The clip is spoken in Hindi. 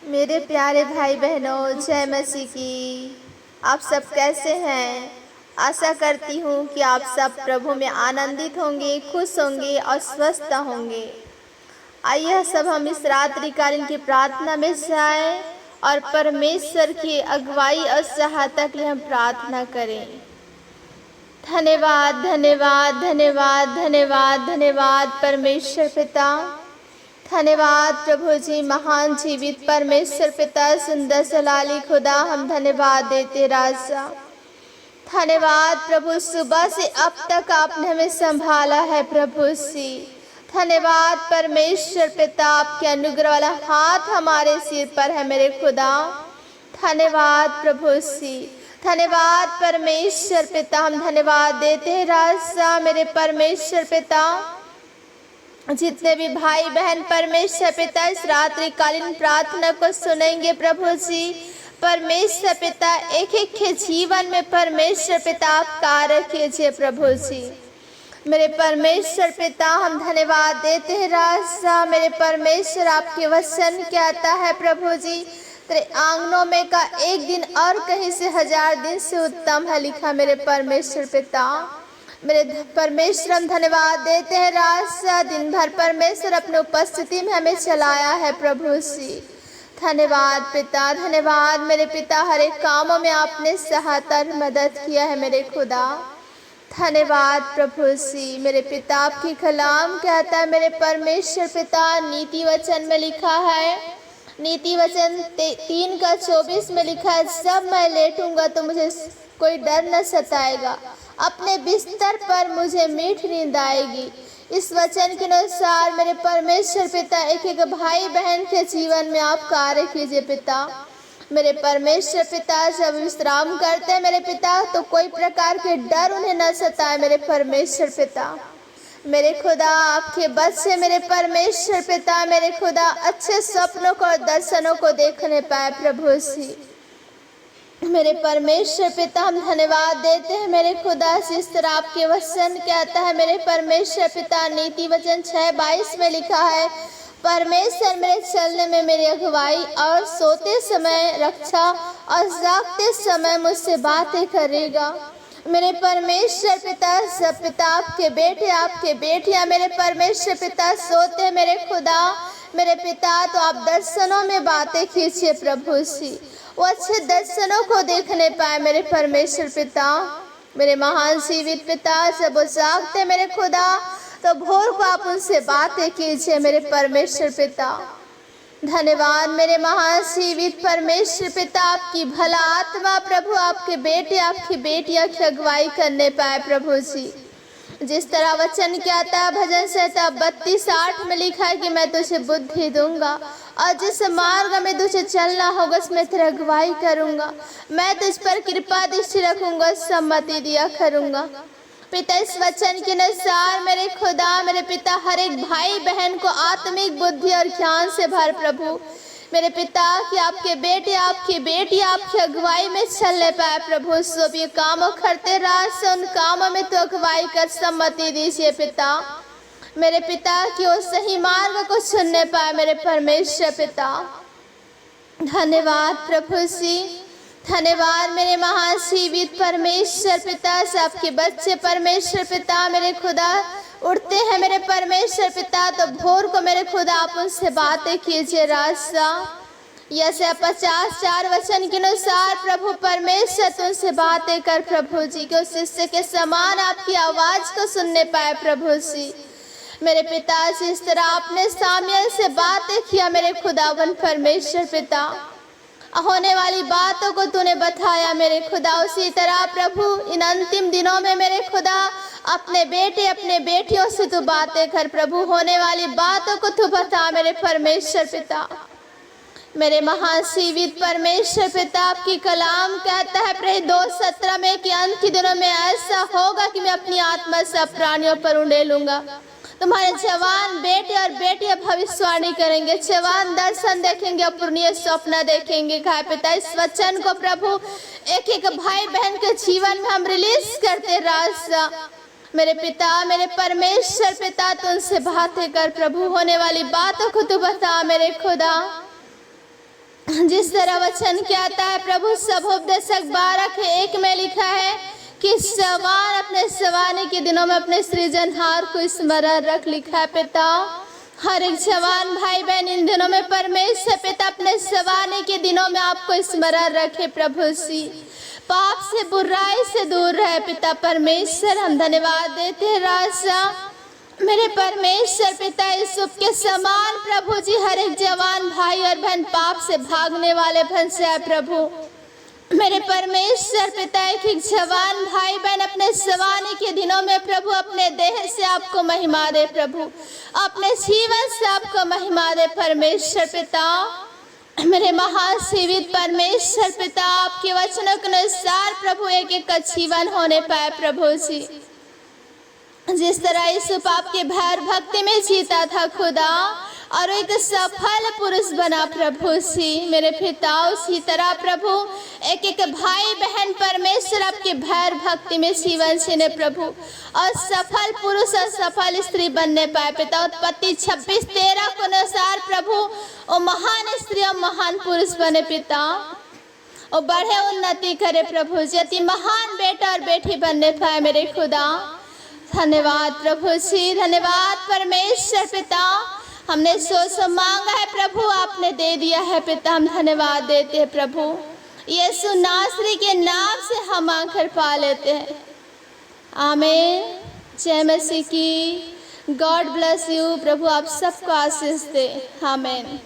मेरे प्यारे भाई बहनों, जय मसीह की। आप सब कैसे हैं? आशा करती हूँ कि आप सब प्रभु में आनंदित होंगे, खुश होंगे और स्वस्थ होंगे। आइए सब हम इस रात्रिकालीन की प्रार्थना में जाएं और परमेश्वर की अगुवाई और सहायता के लिए हम प्रार्थना करें। धन्यवाद धन्यवाद धन्यवाद धन्यवाद धन्यवाद परमेश्वर पिता। धन्यवाद प्रभु जी, महान जीवित परमेश्वर पिता, सुंदर सलाली खुदा, हम धन्यवाद देते राजा। धन्यवाद प्रभु, सुबह से अब तक आपने हमें संभाला है प्रभु जी। धन्यवाद परमेश्वर पिता, आपके अनुग्रह वाला हाथ हमारे सिर पर है मेरे खुदा। धन्यवाद प्रभु जी, धन्यवाद परमेश्वर पिता, हम धन्यवाद देते हैं राजा मेरे परमेश्वर पिता। जितने भी भाई बहन परमेश्वर पिता इस रात्रिकालीन प्रार्थना को सुनेंगे प्रभु जी, परमेश्वर पिता एक एक के जीवन में परमेश्वर पिता आप कार्य कीजिए प्रभु जी। मेरे परमेश्वर पिता, हम धन्यवाद देते हैं राजा मेरे परमेश्वर। आपके वचन कहता है प्रभु जी, तेरे आंगनों में का एक दिन और कहीं से 1000 दिन से उत्तम है, लिखा मेरे परमेश्वर पिता। मेरे परमेश्वर, हम धन्यवाद देते हैं राजा, दिन भर परमेश्वर अपने उपस्थिति में हमें चलाया है प्रभु जी। धन्यवाद पिता, धन्यवाद मेरे पिता, हर एक कामों में आपने सहायता और मदद किया है मेरे खुदा। धन्यवाद प्रभु जी। मेरे पिता, आपकी कलाम कहता है मेरे परमेश्वर पिता, नीति वचन में लिखा है, नीति वचन 3:24 में लिखा है, जब मैं लेटूंगा तो मुझे कोई डर न सताएगा, अपने बिस्तर पर मुझे मीठ नींद आएगी। इस वचन के अनुसार मेरे परमेश्वर पिता एक एक भाई बहन के जीवन में आप कार्य कीजिए पिता। मेरे परमेश्वर पिता, जब विश्राम करते हैं मेरे पिता तो कोई प्रकार के डर उन्हें न सताए मेरे परमेश्वर पिता। मेरे खुदा, आपके बच्चे मेरे परमेश्वर पिता, मेरे खुदा अच्छे सपनों को और दर्शनों को देखने पाए प्रभु जी। मेरे परमेश्वर पिता, हम धन्यवाद देते हैं मेरे खुदा, जिस तरह आपके वचन कहता है मेरे परमेश्वर पिता, नीति वचन 6:22 में लिखा है, परमेश्वर मेरे चलने में मेरी अगुवाई और सोते समय रक्षा और जागते समय मुझसे बातें करेगा। मेरे परमेश्वर पिता, सब पिता आपके बेटे आपके बेटियां मेरे परमेश्वर पिता सोते हैं मेरे खुदा मेरे पिता, तो आप दर्शनों में बातें कीजिए प्रभु जी, वो अच्छे दर्शनों को देखने पाए मेरे परमेश्वर पिता। मेरे महान जीवित पिता, जब वो जागते मेरे खुदा तो भोर को आप उनसे बातें कीजिए मेरे परमेश्वर पिता। धन्यवाद मेरे महान जीवित परमेश्वर पिता, आपकी भला आत्मा प्रभु आपके बेटे आपकी बेटियां की अगुवाई करने पाए प्रभु जी। जिस तरह वचन कहता है भजन संहिता 32:8 में लिखा है कि मैं तुझे बुद्धि दूंगा और जिस मार्ग में तुझे चलना होगा उसमें तेरी अगुवाई करूंगा, मैं तुझ पर कृपा दृष्टि रखूंगा, सम्मति दिया करूंगा। पिता, इस वचन के अनुसार मेरे खुदा मेरे पिता हर एक भाई बहन को आत्मिक बुद्धि और ज्ञान से भर प्रभु मेरे पिता, कि आपके बेटे आपकी बेटी आपकी अगुवाई में चलने पाए प्रभु। सब ये कामों करते राज उन कामों में तो अगुवाई कर सम्मति दीजिए पिता मेरे पिता, कि वो सही मार्ग को चुनने पाए मेरे परमेश्वर पिता। धन्यवाद प्रभु जी, धन्यवाद मेरे महान जीवित परमेश्वर पिता। सबके बच्चे परमेश्वर पिता मेरे खुदा उठते हैं मेरे परमेश्वर पिता तो भोर को मेरे खुदा आप उनसे बातें कीजिए राजा। यशायाह 50:4 वचन के अनुसार प्रभु परमेश्वर तुमसे बातें कर प्रभु जी, कि उस शिष्य के समान आपकी आवाज को सुनने पाए प्रभु जी। मेरे पिता, जिस तरह आपने सामुएल से बातें किया मेरे खुदावन परमेश्वर पिता, होने वाली बातों को तूने बताया मेरे खुदा, उसी तरह प्रभु इन अंतिम दिनों में मेरे खुदा अपने बेटे अपने बेटियों से तू बातें कर प्रभु, होने वाली बातों को तू बता मेरे परमेश्वर पिता। मेरे महान जीवित परमेश्वर पिता, आपकी कलाम कहता है प्रेरित 2:17 में कि अंत के दिनों में ऐसा होगा कि मैं अपनी आत्मा से प्राणियों पर उंडेलूंगा। तुम्हारे जवान बेटे और बेटियां भविष्यवाणी करेंगे, जवान दर्शन देखेंगे, अपूर्णीय स्वप्न देखेंगे। खाए पिता, इस वचन को प्रभु एक एक भाई बहन के जीवन में हम रिलीज करते राजा मेरे पिता मेरे परमेश्वर पिता, तुमसे बातें कर प्रभु, होने वाली बातों को तू बता मेरे खुदा। जिस तरह वचन कहता है प्रभु सबोपदेशक 12:1 में लिखा है कि सवार अपने सवाने के दिनों में अपने सृजनहार को स्मरण रख। लिखा है पिता, हर एक जवान भाई बहन इन दिनों में परमेश्वर पिता अपने सवाने के दिनों में आपको स्मरण रखे। प्रभु सी पाप से बुराई से दूर रहे पिता परमेश्वर। हम धन्यवाद देते हैं राजा मेरे परमेश्वर पिता, इस शुभ के समान प्रभु जी हर एक जवान भाई और बहन पाप से भागने वाले बन जाए। प्रभु मेरे परमेश्वर पिता, एक जवान भाई बहन अपने सवाने के दिनों में प्रभु अपने देह से आपको महिमा दे, प्रभु अपने जीवन से आपको महिमा दे परमेश्वर पिता। मेरे महासेवित परमेश्वर पिता, आपके वचनों के अनुसार प्रभु एक एक का जीवन होने पाए। प्रभु जी जिस तरह यूसुफ आपके भैर भक्ति में जीता था खुदा और एक सफल पुरुष बना प्रभु सी मेरे पिता, उसी तरह प्रभु एक एक भाई बहन परमेश्वर आपके भैर भक्ति में जीवन जीने प्रभु और सफल पुरुष और सफल स्त्री बनने पाए पिता। उत्पत्ति 26:13 के अनुसार प्रभु वो महान स्त्री और महान पुरुष बने पिता, और बढ़े उन्नति करे प्रभु जी, अति महान बेटा और बेटी बनने पाए मेरे खुदा। धन्यवाद प्रभु जी, धन्यवाद परमेश्वर पिता। हमने सो मांगा है प्रभु, आपने दे दिया है पिता, हम धन्यवाद देते हैं प्रभु। यीशु नासरी के नाम से हम आकर पा लेते हैं, आमीन। जय मसीह की। God bless you. प्रभु आप सबको आशीष दे, आमीन।